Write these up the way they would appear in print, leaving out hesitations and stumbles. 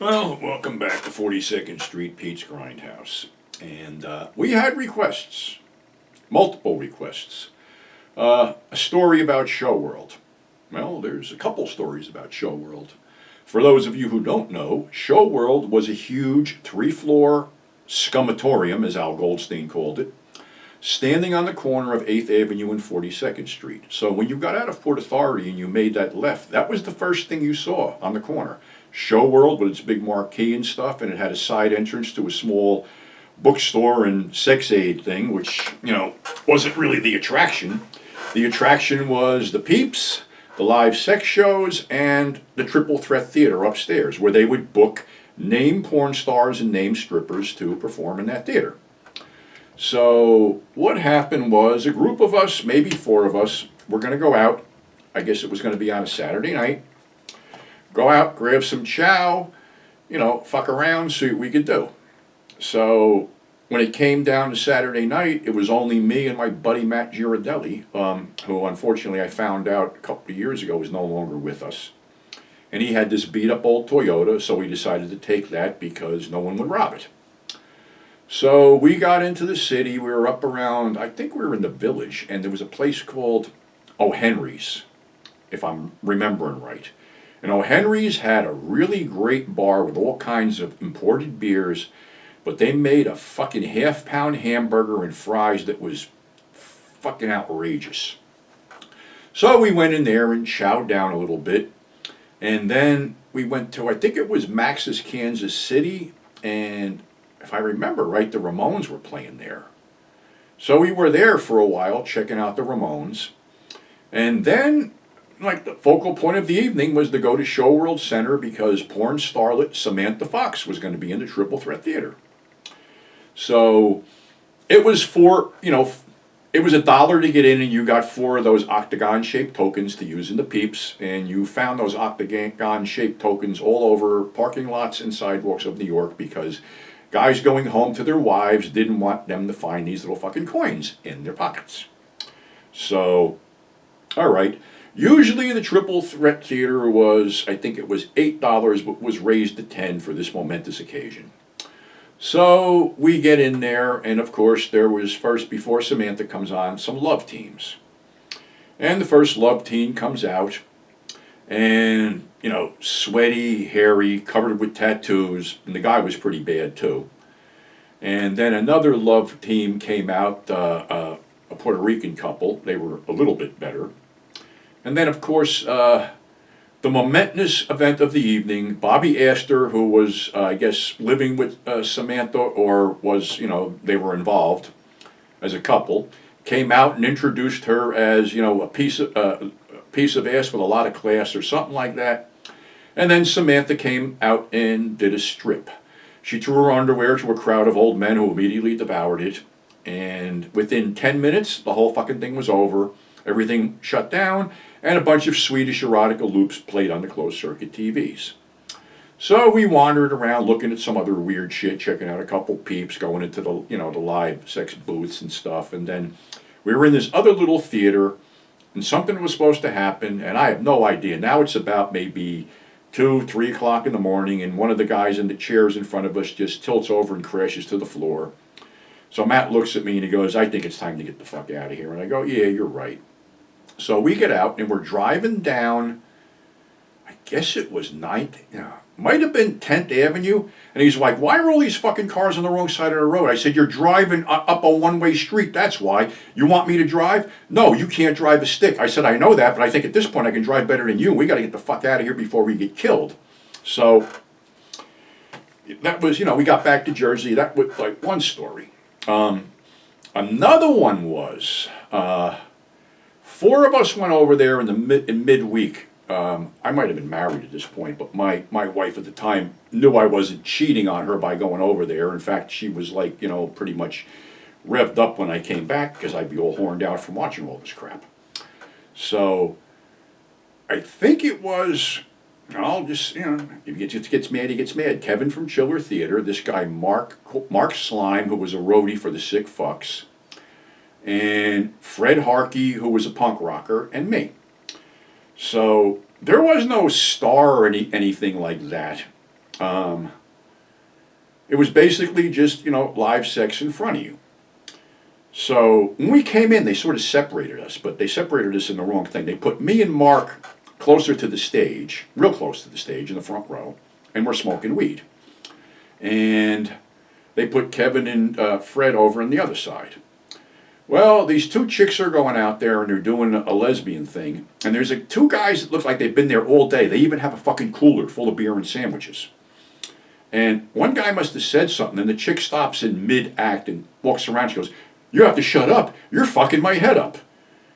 Well, welcome back to 42nd Street Pete's Grindhouse. And we had requests, multiple requests. A story about Show World. Well, there's a couple stories about Show World. For those of you who don't know, Show World was a huge three-floor scumatorium, as Al Goldstein called it, standing on the corner of 8th Avenue and 42nd Street. So when you got out of Port Authority and you made that left, that was the first thing you saw on the corner. Show World with its big marquee and stuff, and it had a side entrance to a small bookstore and sex aid thing, which, wasn't really the attraction. The attraction was the Peeps, the live sex shows, and the Triple Threat Theater upstairs, where they would book name porn stars and name strippers to perform in that theater. So what happened was a group of us, maybe four of us, were going to go out. I guess it was going to be on a Saturday night. Go out, grab some chow, fuck around, see what we could do. So when it came down to Saturday night, it was only me and my buddy Matt Girardelli, who unfortunately I found out a couple of years ago was no longer with us. And he had this beat up old Toyota, so we decided to take that because no one would rob it. So we got into the city. We were up around, I think we were in the Village, and there was a place called O'Henry's, if I'm remembering right. And O'Henry's had a really great bar with all kinds of imported beers, but they made a fucking half-pound hamburger and fries that was fucking outrageous. So we went in there and chowed down a little bit, and then we went to, I think it was Max's Kansas City, and if I remember right, the Ramones were playing there. So we were there for a while, checking out the Ramones, and then the focal point of the evening was to go to Show World Center because porn starlet Samantha Fox was going to be in the Triple Threat Theater. So it was it was $1 to get in, and you got 4 of those octagon-shaped tokens to use in the Peeps, and you found those octagon-shaped tokens all over parking lots and sidewalks of New York because guys going home to their wives didn't want them to find these little fucking coins in their pockets. So, all right. Usually the Triple Threat Theater was, I think it was $8, but was raised to $10 for this momentous occasion. So we get in there, and of course there was first, before Samantha comes on, some love teams. And the first love team comes out, and, sweaty, hairy, covered with tattoos, and the guy was pretty bad too. And then another love team came out, a Puerto Rican couple. They were a little bit better. And then, of course, the momentous event of the evening, Bobby Astor, who was, I guess, living with Samantha, or was, they were involved as a couple, came out and introduced her as, a piece of ass with a lot of class or something like that. And then Samantha came out and did a strip. She threw her underwear to a crowd of old men who immediately devoured it. And within 10 minutes, the whole fucking thing was over. Everything shut down, and a bunch of Swedish erotica loops played on the closed-circuit TVs. So we wandered around looking at some other weird shit, checking out a couple Peeps, going into the, the live sex booths and stuff, and then we were in this other little theater, and something was supposed to happen, and I have no idea. Now it's about maybe 2, 3 o'clock in the morning, and one of the guys in the chairs in front of us just tilts over and crashes to the floor. So Matt looks at me and he goes, "I think it's time to get the fuck out of here." And I go, "Yeah, you're right." So we get out and we're driving down, I guess it was 9th, might have been 10th Avenue. And he's like, "Why are all these fucking cars on the wrong side of the road?" I said, "You're driving up a one-way street, that's why. You want me to drive?" "No, you can't drive a stick." I said, "I know that, but I think at this point I can drive better than you. We got to get the fuck out of here before we get killed." So that was, we got back to Jersey. That was like one story. Another one was, 4 of us went over there in midweek. I might have been married at this point, but my wife at the time knew I wasn't cheating on her by going over there. In fact, she was like, pretty much revved up when I came back because I'd be all horned out from watching all this crap. So I think it was, I'll just, if he gets mad, he gets mad. Kevin from Chiller Theater, this guy Mark Slime, who was a roadie for the Sick Fucks, and Fred Harkey, who was a punk rocker, and me. So there was no star or anything like that. It was basically just, live sex in front of you. So when we came in, they sort of separated us, but they separated us in the wrong thing. They put me and Mark closer to the stage, real close to the stage in the front row, and we're smoking weed. And they put Kevin and Fred over on the other side. Well, these two chicks are going out there and they're doing a lesbian thing. And there's two guys that look like they've been there all day. They even have a fucking cooler full of beer and sandwiches. And one guy must have said something, and the chick stops in mid-act and walks around. She goes, "You have to shut up. You're fucking my head up."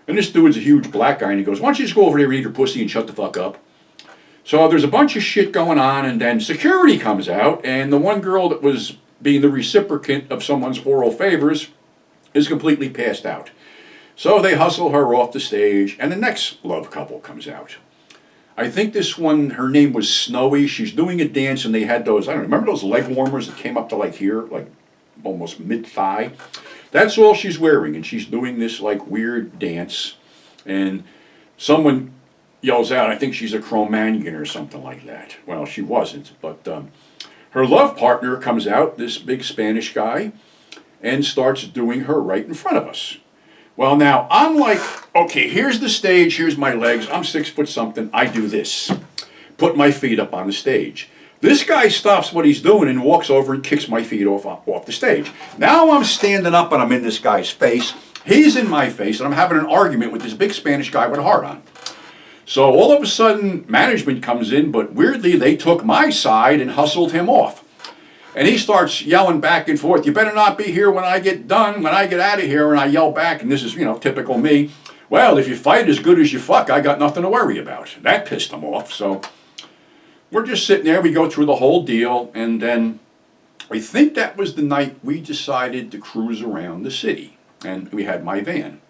And this dude's a huge black guy, and he goes, "Why don't you just go over there and eat your pussy and shut the fuck up?" So there's a bunch of shit going on, and then security comes out, and the one girl that was being the reciprocant of someone's oral favors is completely passed out. So they hustle her off the stage, and the next love couple comes out. I think this one, her name was Snowy. She's doing a dance, and they had those, I don't know, remember those leg warmers that came up to like here, like almost mid-thigh? That's all she's wearing, and she's doing this like weird dance, and someone yells out, I think she's a Cro-Magnon or something like that. Well, she wasn't, but her love partner comes out, this big Spanish guy, and starts doing her right in front of us. Well, now, I'm like, okay, here's the stage, here's my legs, I'm 6 foot something, I do this. Put my feet up on the stage. This guy stops what he's doing and walks over and kicks my feet off the stage. Now I'm standing up and I'm in this guy's face, he's in my face, and I'm having an argument with this big Spanish guy with a heart on. So all of a sudden, management comes in, but weirdly, they took my side and hustled him off. And he starts yelling back and forth, "You better not be here when I get done, when I get out of here." And I yell back, and this is, typical me. "Well, if you fight as good as you fuck, I got nothing to worry about." That pissed him off. So we're just sitting there, we go through the whole deal, and then I think that was the night we decided to cruise around the city. And we had my van.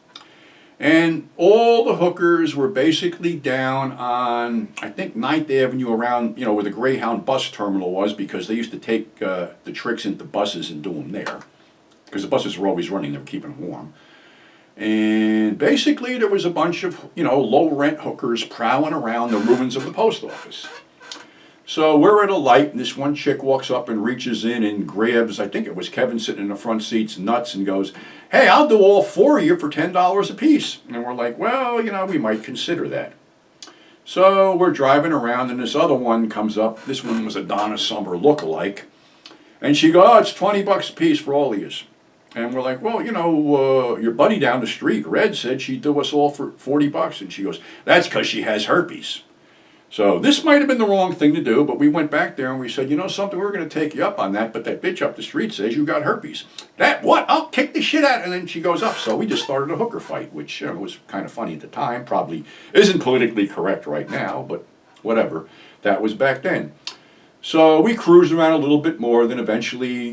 And all the hookers were basically down on, I think, 9th Avenue around, where the Greyhound bus terminal was, because they used to take the tricks into buses and do them there. Because the buses were always running, they were keeping them warm. And basically there was a bunch of, low-rent hookers prowling around the ruins of the post office. So we're at a light, and this one chick walks up and reaches in and grabs, I think it was Kevin sitting in the front seat's nuts, and goes, "Hey, I'll do all 4 of you for $10 a piece." And we're like, well, we might consider that. So we're driving around, and this other one comes up. This one was a Donna Summer lookalike. And she goes, "Oh, it's $20 a piece for all of you." And we're like, well, your buddy down the street, Red, said she'd do us all for $40. And she goes, "That's because she has herpes." So this might have been the wrong thing to do, but we went back there and we said, something, we're going to take you up on that, but that bitch up the street says you got herpes. "That what? I'll kick the shit out." And then she goes up. So we just started a hooker fight, which was kind of funny at the time. Probably isn't politically correct right now, but whatever. That was back then. So we cruised around a little bit more, then eventually,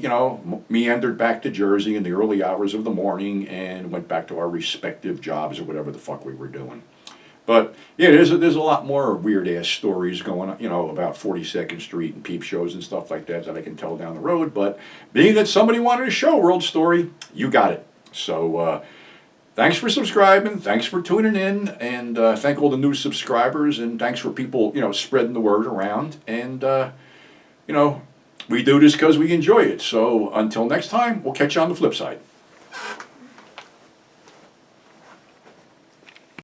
meandered back to Jersey in the early hours of the morning and went back to our respective jobs or whatever the fuck we were doing. But yeah, there's a lot more weird ass stories going on, about 42nd Street and peep shows and stuff like that I can tell down the road. But being that somebody wanted a show world story, you got it. So thanks for subscribing, thanks for tuning in, and thank all the new subscribers, and thanks for people spreading the word around. And we do this because we enjoy it. So until next time, we'll catch you on the flip side.